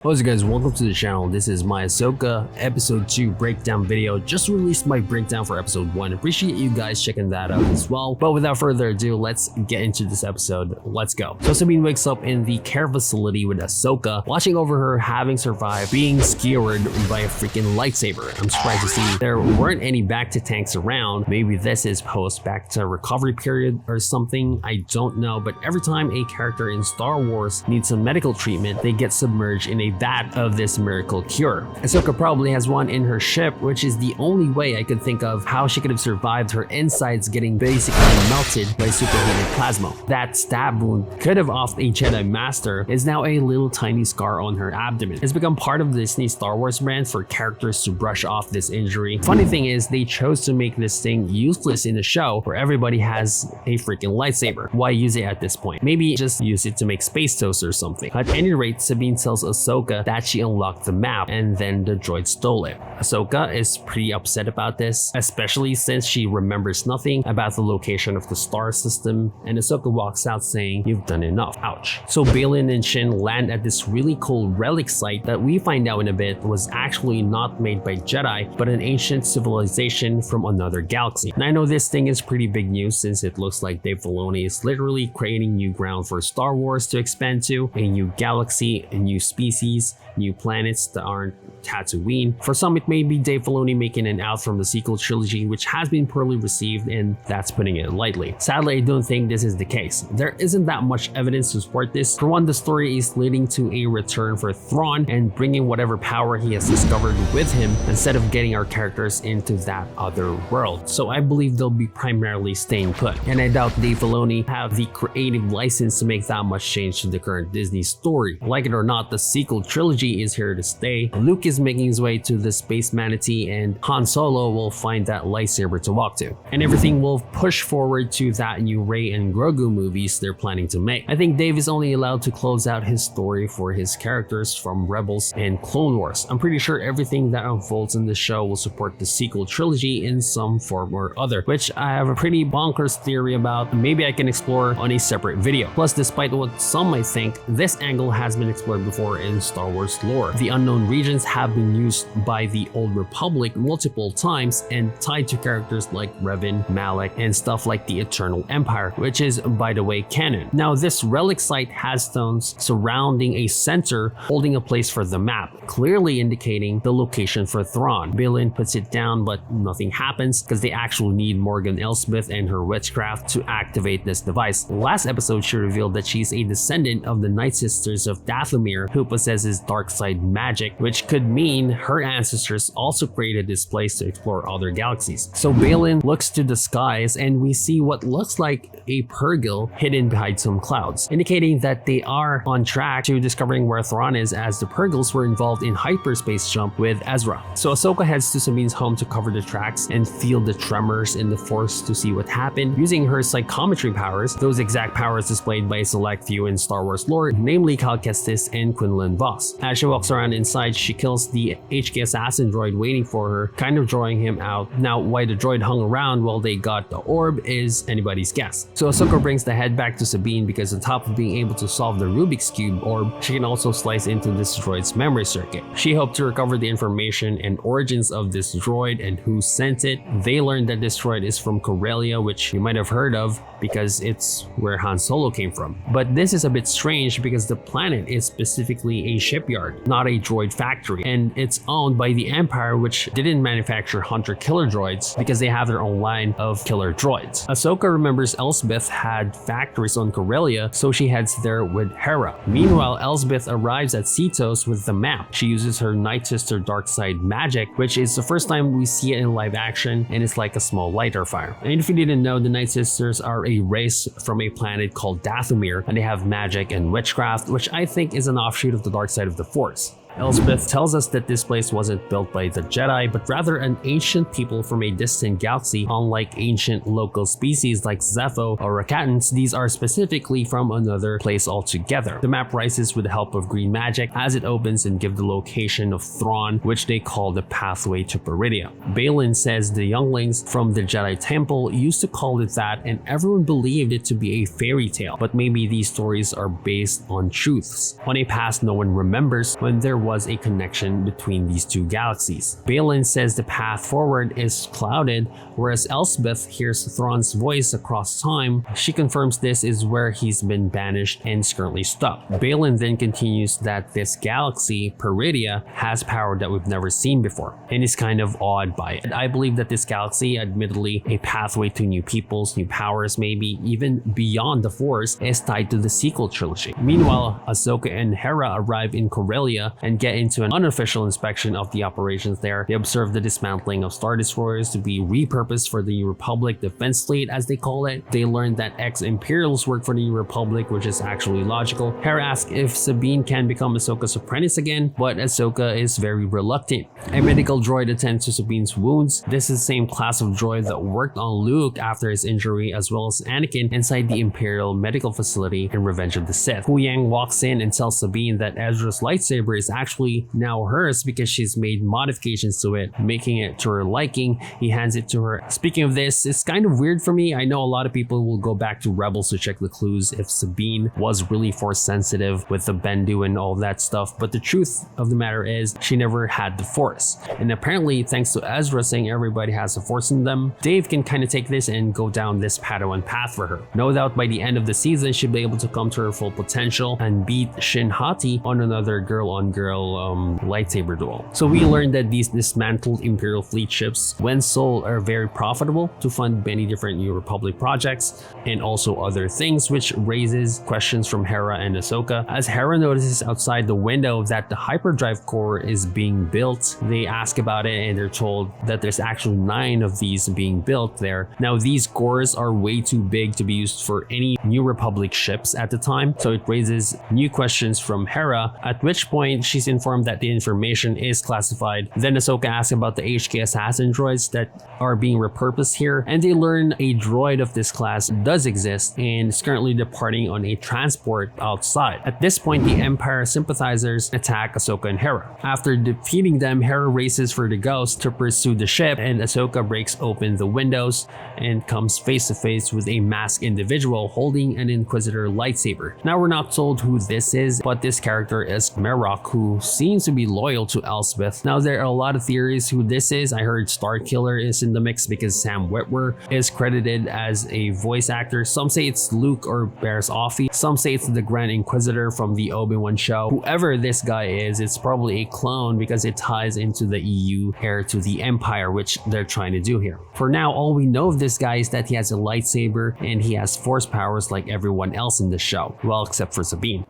What's up guys, welcome to the channel. This is my Ahsoka episode 2 breakdown video. Just released my breakdown for episode 1. Appreciate you guys checking that out as well. But without further ado, let's get into this episode. Let's go. So Sabine wakes up in the care facility with Ahsoka, watching over her having survived being skewered by a freaking lightsaber. I'm surprised to see there weren't any back to tanks around. Maybe this is post back to recovery period or something. I don't know, but every time a character in Star Wars needs some medical treatment, they get submerged in a vat of this miracle cure. Ahsoka probably has one in her ship, which is the only way I could think of how she could have survived her insides getting basically melted by superheated plasma. That stab wound could have offed a Jedi Master is now a little tiny scar on her abdomen. It's become part of the Disney Star Wars brand for characters to brush off this injury. Funny thing is, they chose to make this thing useless in the show where everybody has a freaking lightsaber. Why use it at this point? Maybe just use it to make space toast or something. At any rate, Sabine tells Ahsoka that she unlocked the map and then the droid stole it. Ahsoka is pretty upset about this, especially since she remembers nothing about the location of the star system, and Ahsoka walks out saying, "You've done enough." Ouch. So Baylan and Shin land at this really cool relic site that we find out in a bit was actually not made by Jedi, but an ancient civilization from another galaxy. And I know this thing is pretty big news since it looks like Dave Filoni is literally creating new ground for Star Wars to expand to, a new galaxy, a new species, new planets that aren't Tatooine. For some, it may be Dave Filoni making an out from the sequel trilogy, which has been poorly received, and that's putting it lightly. Sadly, I don't think this is the case. There isn't that much evidence to support this. For one, the story is leading to a return for Thrawn and bringing whatever power he has discovered with him instead of getting our characters into that other world. So I believe they'll be primarily staying put. And I doubt Dave Filoni have the creative license to make that much change to the current Disney story. Like it or not, the sequel trilogy is here to stay. Luke is making his way to the space manatee, and Han Solo will find that lightsaber to walk to. And everything will push forward to that new Rey and Grogu movies they're planning to make. I think Dave is only allowed to close out his story for his characters from Rebels and Clone Wars. I'm pretty sure everything that unfolds in the show will support the sequel trilogy in some form or other, which I have a pretty bonkers theory about. Maybe I can explore on a separate video. Plus, despite what some might think, this angle has been explored before in Star Wars lore. The unknown regions have been used by the Old Republic multiple times and tied to characters like Revan, Malak, and stuff like the Eternal Empire, which is, by the way, canon. Now, this relic site has stones surrounding a center holding a place for the map, clearly indicating the location for Thrawn. Baylan puts it down, but nothing happens because they actually need Morgan Elsbeth and her witchcraft to activate this device. Last episode, she revealed that she's a descendant of the Night Sisters of Dathomir who possesses dark side magic, which could mean her ancestors also created this place to explore other galaxies. So Baylan looks to the skies and we see what looks like a Purrgil hidden behind some clouds, indicating that they are on track to discovering where Thrawn is, as the Purrgils were involved in hyperspace jump with Ezra. So Ahsoka heads to Sabine's home to cover the tracks and feel the tremors in the Force to see what happened using her psychometry powers, those exact powers displayed by a select few in Star Wars lore, namely Cal Kestis and Quinlan Vos. As she walks around inside, she kills the HK assassin droid waiting for her, kind of drawing him out. Now, why the droid hung around while they got the orb is anybody's guess. So Ahsoka brings the head back to Sabine because on top of being able to solve the Rubik's Cube orb, she can also slice into this droid's memory circuit. She hoped to recover the information and origins of this droid and who sent it. They learned that this droid is from Corellia, which you might have heard of because it's where Han Solo came from. But this is a bit strange because the planet is specifically a shipyard, not a droid factory, and it's owned by the Empire, which didn't manufacture hunter-killer droids because they have their own line of killer droids. Ahsoka remembers Elsbeth had factories on Corellia, so she heads there with Hera. Meanwhile, Elsbeth arrives at Seatos with the map. She uses her Night Sister dark side magic, which is the first time we see it in live action, and it's like a small lighter fire. And if you didn't know, the Night Sisters are a race from a planet called Dathomir, and they have magic and witchcraft, which I think is an offshoot of the dark side of the Force. Elsbeth tells us that this place wasn't built by the Jedi, but rather an ancient people from a distant galaxy. Unlike ancient local species like Zepho or Rakatans, these are specifically from another place altogether. The map rises with the help of green magic as it opens and gives the location of Thrawn, which they call the pathway to Peridea. Baylan says the younglings from the Jedi Temple used to call it that, and everyone believed it to be a fairy tale, but maybe these stories are based on truths on a past no one remembers when there was a connection between these two galaxies. Baylan says the path forward is clouded, whereas Elsbeth hears Thrawn's voice across time. She confirms this is where he's been banished and is currently stuck. Baylan then continues that this galaxy, Peridea, has power that we've never seen before, and is kind of awed by it. I believe that this galaxy, admittedly a pathway to new peoples, new powers, maybe even beyond the Force, is tied to the sequel trilogy. Meanwhile, Ahsoka and Hera arrive in Corellia and get into an unofficial inspection of the operations there. They observe the dismantling of Star Destroyers to be repurposed for the New Republic Defense Fleet, as they call it. They learn that ex-Imperials work for the New Republic, which is actually logical. Hera asks if Sabine can become Ahsoka's apprentice again, but Ahsoka is very reluctant. A medical droid attends to Sabine's wounds. This is the same class of droid that worked on Luke after his injury, as well as Anakin inside the Imperial medical facility in Revenge of the Sith. Hu Yang walks in and tells Sabine that Ezra's lightsaber is actually now hers because she's made modifications to it, making it to her liking. He hands it to her. Speaking of this, it's kind of weird for me. I know a lot of people will go back to Rebels to check the clues if Sabine was really Force sensitive with the Bendu and all that stuff, but the truth of the matter is she never had the Force. And apparently, thanks to Ezra saying everybody has a Force in them, Dave can kind of take this and go down this Padawan path for her. No doubt by the end of the season, she'll be able to come to her full potential and beat Shin Hati on another girl-on-girl lightsaber duel. So we learned that these dismantled Imperial fleet ships, when sold, are very profitable to fund many different New Republic projects and also other things, which raises questions from Hera and Ahsoka. As Hera notices outside the window that the hyperdrive core is being built, they ask about it and they're told that there's actually 9 of these being built there. Now these cores are way too big to be used for any New Republic ships at the time, so it raises new questions from Hera, at which point she's informed that the information is classified. Then Ahsoka asks about the HK assassin droids that are being repurposed here, and they learn a droid of this class does exist and is currently departing on a transport outside. At this point, the Empire sympathizers attack Ahsoka and Hera. After defeating them, Hera races for the Ghost to pursue the ship, and Ahsoka breaks open the windows and comes face to face with a masked individual holding an Inquisitor lightsaber. Now we're not told who this is, but this character is Marrok, who seems to be loyal to Elsbeth. Now there are a lot of theories who this is. I heard Starkiller is in the mix because Sam Witwer is credited as a voice actor. Some say it's Luke or Barris Offee. Some say it's the Grand Inquisitor from the Obi-Wan show. Whoever this guy is, it's probably a clone because it ties into the EU heir to the Empire, which they're trying to do here. For now, all we know of this guy is that he has a lightsaber and he has Force powers like everyone else in the show. Well, except for Sabine.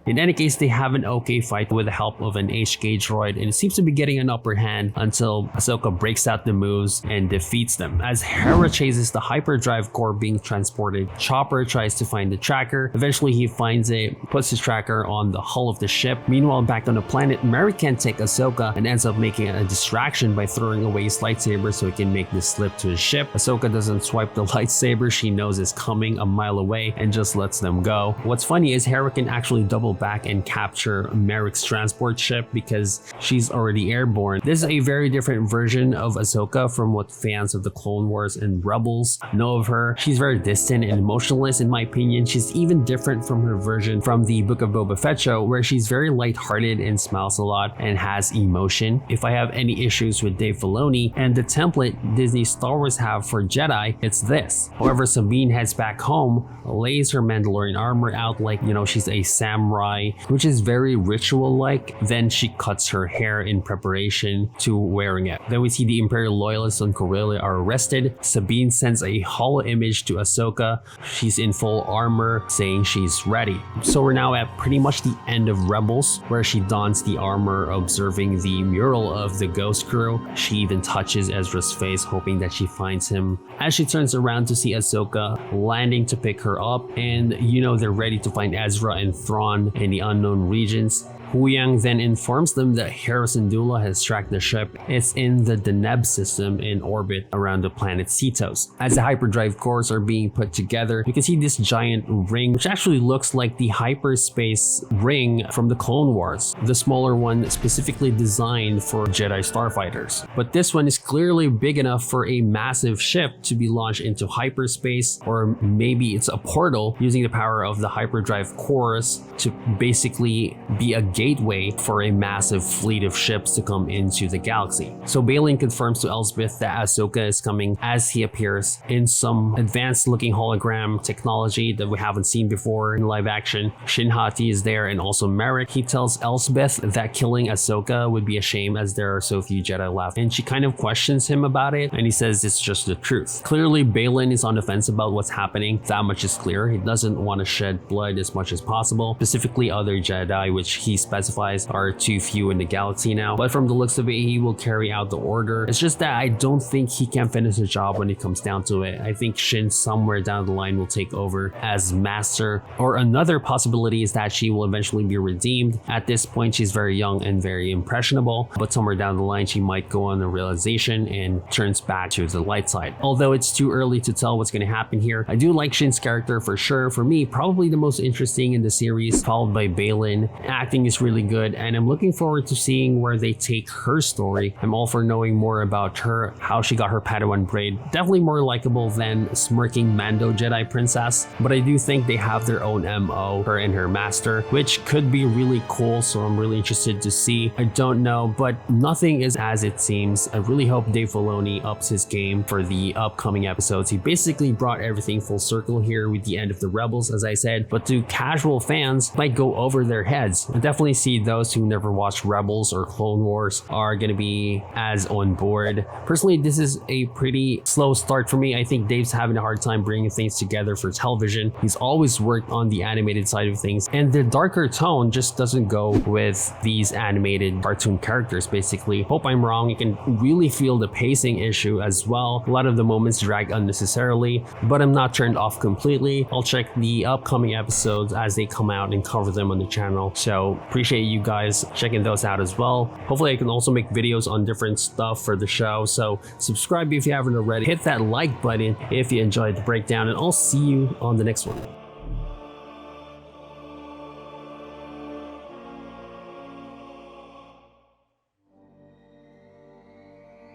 In any case, they have an okay fight with the help of an HK droid, and it seems to be getting an upper hand until Ahsoka breaks out the moves and defeats them. As Hera chases the hyperdrive core being transported, Chopper tries to find the tracker. Eventually he finds it, puts his tracker on the hull of the ship. Meanwhile, back on the planet, Mary can't take Ahsoka and ends up making a distraction by throwing away his lightsaber so he can make the slip to his ship. Ahsoka doesn't swipe the lightsaber she knows is coming a mile away and just lets them go. What's funny is Hera can actually double back and capture Merrick's transport ship because she's already airborne. This is a very different version of Ahsoka from what fans of the Clone Wars and Rebels know of her. She's very distant and emotionless in my opinion. She's even different from her version from the Book of Boba Fett show, where she's very lighthearted and smiles a lot and has emotion. If I have any issues with Dave Filoni and the template Disney Star Wars have for Jedi, it's this. However, Sabine heads back home, lays her Mandalorian armor out like, you know, she's a samurai, which is very ritual-like. Then she cuts her hair in preparation to wearing it. Then we see the Imperial loyalists on Corellia are arrested. Sabine sends a holo image to Ahsoka. She's in full armor, saying she's ready. So we're now at pretty much the end of Rebels, where she dons the armor, observing the mural of the Ghost Crew. She even touches Ezra's face, hoping that she finds him. As she turns around to see Ahsoka landing to pick her up, and you know they're ready to find Ezra and Thrawn in the unknown regions. Huyang then informs them that Hera Syndulla has tracked the ship. It's in the Deneb system in orbit around the planet Seatos. As the hyperdrive cores are being put together, you can see this giant ring, which actually looks like the hyperspace ring from the Clone Wars, the smaller one specifically designed for Jedi starfighters. But this one is clearly big enough for a massive ship to be launched into hyperspace, or maybe it's a portal using the power of the hyperdrive cores to basically be a gateway for a massive fleet of ships to come into the galaxy. So Baylan confirms to Elsbeth that Ahsoka is coming as he appears in some advanced looking hologram technology that we haven't seen before in live action. Shin Hati is there and also Marrok. He tells Elsbeth that killing Ahsoka would be a shame as there are so few Jedi left, and she kind of questions him about it, and he says it's just the truth. Clearly Baylan is on the fence about what's happening. That much is clear. He doesn't want to shed blood as much as possible, specifically other Jedi, which he specifies are too few in the galaxy now. But from the looks of it, he will carry out the order. It's just that I don't think he can finish the job when it comes down to it. I think Shin somewhere down the line will take over as master, or another possibility is that she will eventually be redeemed. At this point, she's very young and very impressionable, but somewhere down the line, she might go on a realization and turns back to the light side. Although it's too early to tell what's going to happen here, I do like Shin's character for sure. For me, probably the most interesting in the series, followed by Baylan. Acting is really good, and I'm looking forward to seeing where they take her story. I'm all for knowing more about her, how she got her Padawan braid. Definitely more likable than smirking Mando Jedi princess, but I do think they have their own MO, her and her master, which could be really cool, so I'm really interested to see. I don't know, but nothing is as it seems. I really hope Dave Filoni ups his game for the upcoming episodes. He basically brought everything full circle here with the end of the Rebels, as I said, but to casual fans, might go over their heads. I definitely see those who never watched Rebels or Clone Wars are gonna be as on board. Personally, this is a pretty slow start for me. I think Dave's having a hard time bringing things together for television. He's always worked on the animated side of things, and the darker tone just doesn't go with these animated cartoon characters, basically. Hope I'm wrong. You can really feel the pacing issue as well. A lot of the moments drag unnecessarily, but I'm not turned off completely. I'll check the upcoming episodes as they come out and cover them on the channel. So appreciate you guys checking those out as well. Hopefully I can also make videos on different stuff for the show. So subscribe if you haven't already. Hit that like button if you enjoyed the breakdown, and I'll see you on the next one.